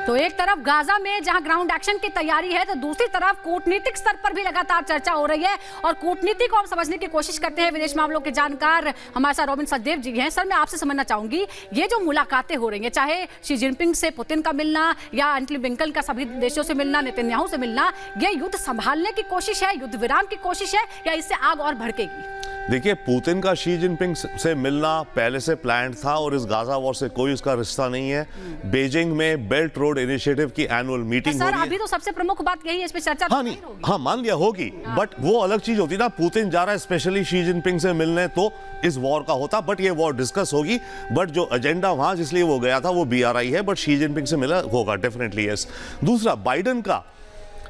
तो एक तरफ गाजा में जहां ग्राउंड एक्शन की तैयारी है, तो दूसरी तरफ कूटनीतिक स्तर पर भी लगातार चर्चा हो रही है और कूटनीति को हम समझने की कोशिश करते हैं। विदेश मामलों के जानकार हमारे साथ रॉबिन सचदेव जी हैं। सर, मैं आपसे समझना चाहूंगी, ये जो मुलाकातें हो रही हैं, चाहे शी जिनपिंग से पुतिन का मिलना या एंटनी ब्लिंकन का सभी देशों से मिलना, नेतन्याहू से मिलना, ये युद्ध संभालने की कोशिश है, युद्ध विराम की कोशिश है, या इससे आग और भड़केगी? देखिए, पुतिन का शी जिनपिंग से मिलना पहले से प्लान था और इस गाजा वॉर से कोई उसका रिश्ता नहीं है। बीजिंग में बेल्ट रोड इनिशिएटिव की एनुअल मीटिंग हो रही है। अभी तो सबसे प्रमुख बात यही है, इस पे चर्चा हाँ नहीं, हाँ मान लिया होगी, बट वो अलग चीज होती ना। पुतिन जा रहा है स्पेशली शी जिनपिंग से मिलने, तो इस वॉर का होता, बट ये वॉर डिस्कस होगी। बट जो एजेंडा वहां जिसलिए वो गया था वो BRI है, बट शी जिनपिंग से मिला होगा डेफिनेटली यस। दूसरा,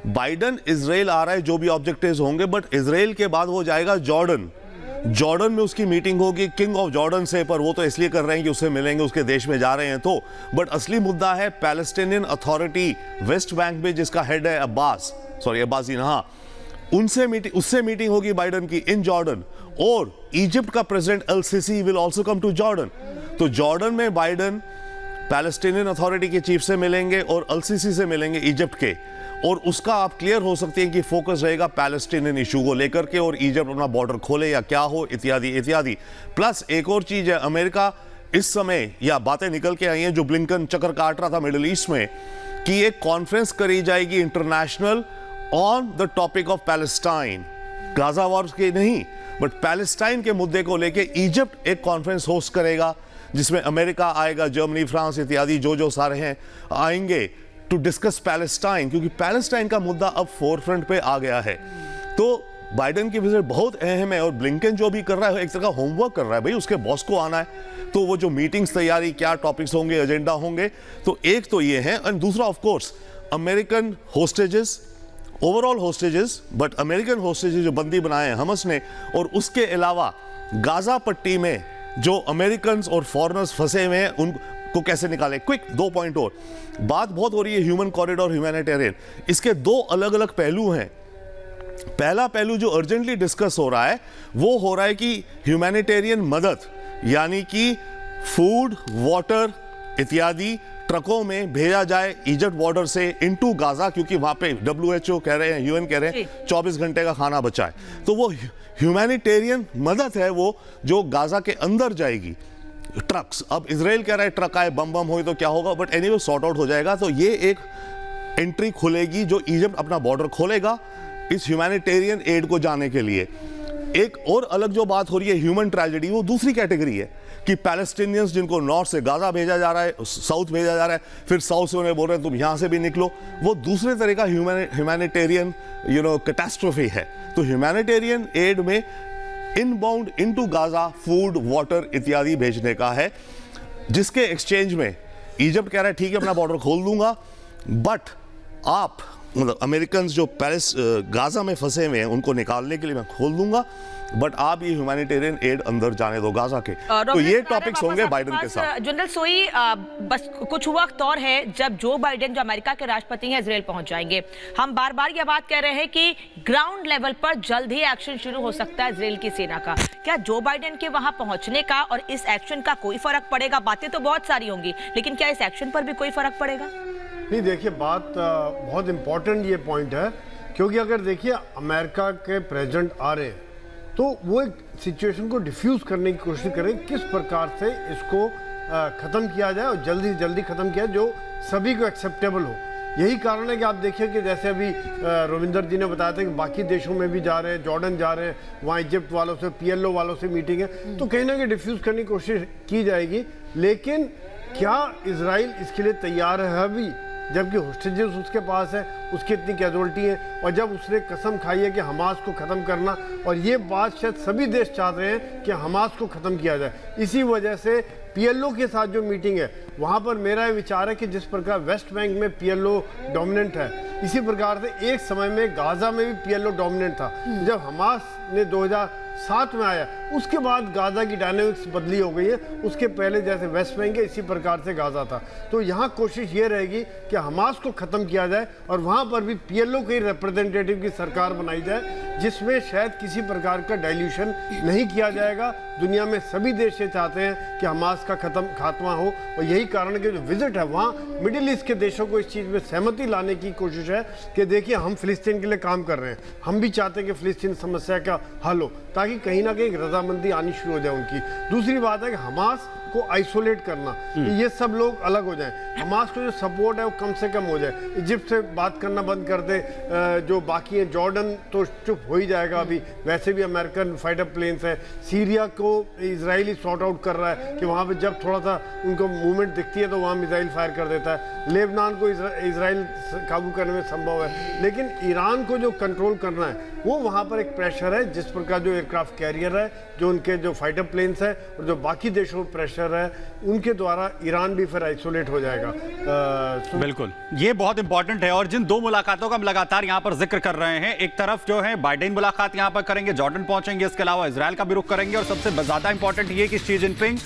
बाइडन इजराइल आ रहा है, जो भी ऑब्जेक्टिव्स होंगे, बट इजराइल के बाद वो जाएगा जॉर्डन में उसकी मीटिंग होगी किंग ऑफ जॉर्डन से, पर वो तो इसलिए कर रहे हैं कि उससे मिलेंगे, उसके देश में जा रहे हैं तो। बट असली मुद्दा है पैलेस्टीनियन अथॉरिटी वेस्ट बैंक में, जिसका हेड है अब्बासी, हाँ, उससे मीटिंग होगी बाइडन की इन जॉर्डन। और इजिप्ट का president al Sisi will also come to Jordan. तो जॉर्डन में बाइडन पैलेस्टीनियन अथॉरिटी के चीफ से मिलेंगे और अल सीसी से मिलेंगे इजिप्ट के, और उसका आप क्लियर हो सकते हैं कि फोकस रहेगा पैलेस्टीनियन इशू को लेकर के, और इजिप्ट अपना बॉर्डर खोले या क्या हो, इत्यादि इत्यादि। प्लस एक और चीज है, अमेरिका इस समय, या बातें निकल के आई हैं जो ब्लिंकन चक्कर काट रहा था मिडिल ईस्ट में, कि एक कॉन्फ्रेंस करी जाएगी international on the topic of Palestine, Gaza war के नहीं बट पैलेस्टाइन के मुद्दे को लेके इजिप्ट एक कॉन्फ्रेंस होस्ट करेगा, जिसमें अमेरिका आएगा, जर्मनी, फ्रांस इत्यादि जो सारे हैं आएंगे टू डिस्कस पैलेस्टाइन, क्योंकि पैलेस्टाइन का मुद्दा अब फोरफ्रंट पे आ गया है। तो बाइडन की विजिट बहुत अहम है, और ब्लिंकन जो भी कर रहा है एक तरह का होमवर्क कर रहा है, भाई उसके बॉस को आना है, तो वो जो मीटिंग्स तैयारी, क्या टॉपिक्स होंगे, एजेंडा होंगे, तो एक तो ये है। और दूसरा of course American hostages, overall hostages, but American hostages जो बंदी बनाए हैं हमस ने, और उसके अलावा गाजा पट्टी में जो अमेरिकन और फॉरेनर्स फंसे हुए हैं उनको कैसे निकाले। क्विक 2 पॉइंट और बात बहुत हो रही है, ह्यूमन कॉरिडोर, ह्यूमैनिटेरियन, इसके 2 अलग अलग पहलू हैं। पहला पहलू जो अर्जेंटली डिस्कस हो रहा है वो हो रहा है कि ह्यूमैनिटेरियन मदद, यानी कि फूड, वाटर इत्यादि ट्रकों में भेजा जाए इजिप्ट बॉर्डर से इनटू गाजा, क्योंकि वहां पे WHO कह रहे हैं, UN कह रहे हैं 24 घंटे का खाना बचा है। तो वो ह्यूमैनिटेरियन मदद है वो जो गाजा के अंदर जाएगी। ट्रक्स, अब इजराइल कह रहा है ट्रक आए, बम हो तो क्या होगा, बट एनीवे सॉर्ट आउट हो जाएगा। तो ये एक एंट्री खुलेगी जो इजिप्ट अपना बॉर्डर खोलेगा इस ह्यूमैनिटेरियन एड को जाने के लिए। एक और अलग जो बात हो रही है ह्यूमन ट्रेजेडी, वो दूसरी कैटेगरी है कि पैलेस्टीनियंस जिनको नॉर्थ से गाजा भेजा जा रहा है, साउथ भेजा जा रहा है, फिर साउथ से उन्हें बोल रहे हैं तुम यहां से भी निकलो, वो दूसरे तरह का ह्यूमैनिटेरियन कैटास्ट्रोफी है। तो ह्यूमैनिटेरियन एड में inbound into Gaza food, water इत्यादि भेजने का है, जिसके एक्सचेंज में इजिप्ट कह रहा है ठीक है अपना बॉर्डर खोल दूंगा, बट आप मतलब अमेरिकन जो गाजा में फंसे हुए हैं उनको निकालने के लिए मैं खोल दूंगा, बट आप ये ह्यूमैनिटेरियन एड अंदर जाने दो गाजा के। तो ये टॉपिक्स होंगे बाइडन के साथ। जनरल सोई, बस कुछ वक्त और है जब जो बाइडन, जो अमेरिका के राष्ट्रपति हैं, इजराइल पहुंच जाएंगे। हम बार बार ये बात कह रहे हैं कि ग्राउंड लेवल पर जल्द ही एक्शन शुरू हो सकता है इजराइल की सेना का। क्या जो बाइडन के वहां पहुंचने का और इस एक्शन का कोई फर्क पड़ेगा? बातें तो बहुत सारी होंगी, लेकिन क्या इस एक्शन पर भी कोई फर्क पड़ेगा? नहीं, देखिए बात बहुत इंपॉर्टेंट ये पॉइंट है, क्योंकि अगर देखिए अमेरिका के प्रेसिडेंट आ रहे हैं तो वो एक सिचुएशन को डिफ्यूज करने की कोशिश करें, किस प्रकार से इसको ख़त्म किया जाए और जल्दी से जल्दी ख़त्म किया जो सभी को एक्सेप्टेबल हो। यही कारण है कि आप देखिए कि जैसे अभी रविंदर जी ने बताया था कि बाकी देशों में भी जा रहे हैं, जॉर्डन जा रहे हैं, वहाँ इजिप्ट वालों से, PLO वालों से मीटिंग है, तो कहीं ना कहीं डिफ्यूज करने की कोशिश की जाएगी। लेकिन क्या इजराइल इसके लिए तैयार है अभी, जबकि होस्टेजेस उसके पास है, उसकी इतनी कैजुअलिटी है, और जब उसने कसम खाई है कि हमास को ख़त्म करना, और ये बात शायद सभी देश चाहते हैं कि हमास को ख़त्म किया जाए। इसी वजह से PLO के साथ जो मीटिंग है वहाँ पर मेरा ये विचार है कि जिस प्रकार वेस्ट बैंक में PLO डोमिनेंट है, इसी प्रकार से एक समय में गाजा में भी PLO डोमिनेंट था। जब हमास ने 2007 में आया, उसके बाद गाजा की डायनेमिक्स बदली हो गई है। उसके पहले जैसे वेस्ट बैंक है, इसी प्रकार से गाजा था। तो यहाँ कोशिश ये रहेगी कि हमास को ख़त्म किया जाए और वहाँ पर भी PLO के रिप्रेजेंटेटिव की सरकार बनाई जाए, जिसमें शायद किसी प्रकार का डाइल्यूशन नहीं किया जाएगा। दुनिया में सभी देश ये चाहते हैं कि हमास का खात्मा हो, और यही कारण है कि जो विजिट है वहाँ मिडिल ईस्ट के देशों को इस चीज़ में सहमति लाने की कोशिश है कि देखिए हम फिलिस्तीन के लिए काम कर रहे हैं, हम भी चाहते हैं कि फिलिस्तीन समस्या का हल हो, ताकि कहीं ना कहीं रजामंदी आनी शुरू हो जाए उनकी। दूसरी बात है कि हमास को आइसोलेट करना, कि ये सब लोग अलग हो जाएं, हमास को जो सपोर्ट है वो कम से कम हो जाए। इजिप्ट से बात करना बंद कर दे, जो बाकी है जॉर्डन तो चुप हो ही जाएगा, अभी वैसे भी अमेरिकन फाइटर प्लेन्स है। सीरिया को इजरायली सॉर्ट आउट कर रहा है कि वहाँ पे जब थोड़ा सा उनको मूवमेंट दिखती है तो वहाँ मिसाइल फायर कर देता है। लेबनान को इजराइल काबू करने में संभव है, लेकिन ईरान को जो कंट्रोल करना है वो वहाँ पर एक प्रेशर है, जिस प्रकार जो एयरक्राफ्ट कैरियर है, जो उनके जो फाइटर प्लेन्स है और जो बाकी देशों पर प्रेशर है, उनके द्वारा ईरान भी फिर आइसोलेट हो जाएगा। बिल्कुल, ये बहुत इंपॉर्टेंट है। और जिन दो मुलाकातों का हम लगातार यहाँ पर जिक्र कर रहे हैं, एक तरफ जो है बाइडेन मुलाकात यहाँ पर करेंगे, जॉर्डन पहुंचेंगे, इसके अलावा इजराइल का भी रुख करेंगे, और सबसे ज्यादा इंपॉर्टेंट ये कि शी जिनपिंग